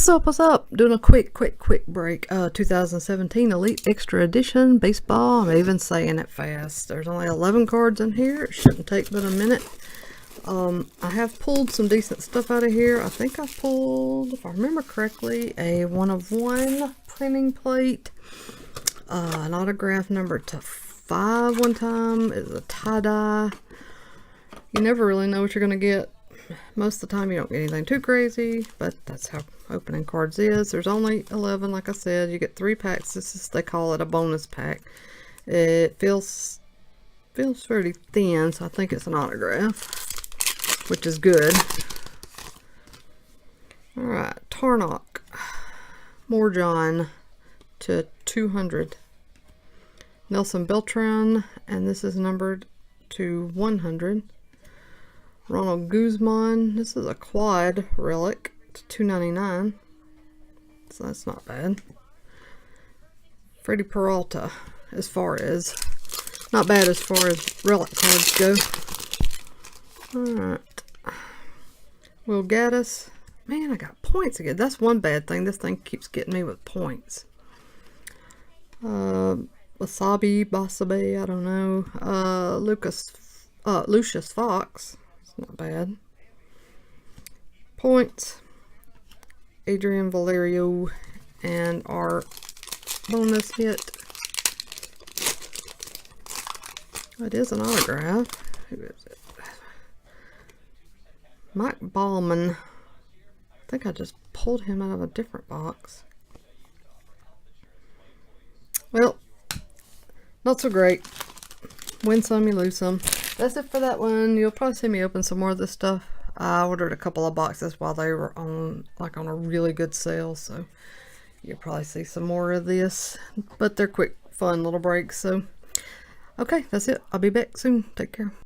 What's up? What's up? Doing a quick break. 2017 Elite Extra Edition Baseball. I'm even saying it fast. There's only 11 cards in here. It shouldn't take but a minute. I have pulled some decent stuff out of here. I think I pulled, if I remember correctly, a 1/1 printing plate. An autograph number /5 one time. It's a tie-dye. You never really know what you're going to get. Most of the time you don't get anything too crazy, but that's how opening cards is. There's only 11, like I said. You get 3 packs. This is, they call it a bonus pack. It feels fairly thin, so I think it's an autograph, which is good. Alright, Tarnok. Morjon to 200. Nelson Beltran, and this is numbered to 100. Ronald Guzman, this is a quad relic to 299, so that's not bad. Freddie Peralta, not bad as far as relic cards go. Alright. Will Gaddis, man, I got points again. That's one bad thing. This thing keeps getting me with points. Basabe, I don't know. Lucius Fox. Not bad. Points. Adrian Valerio, and our bonus hit. It is an autograph. Who is it? Mike Ballman. I think I just pulled him out of a different box. Well, not so great. Win some, you lose some. That's it for that one. You'll probably see me open some more of this stuff. I ordered a couple of boxes while they were on a really good sale, so you'll probably see some more of this. But they're quick, fun little breaks. So, okay, that's it. I'll be back soon. Take care.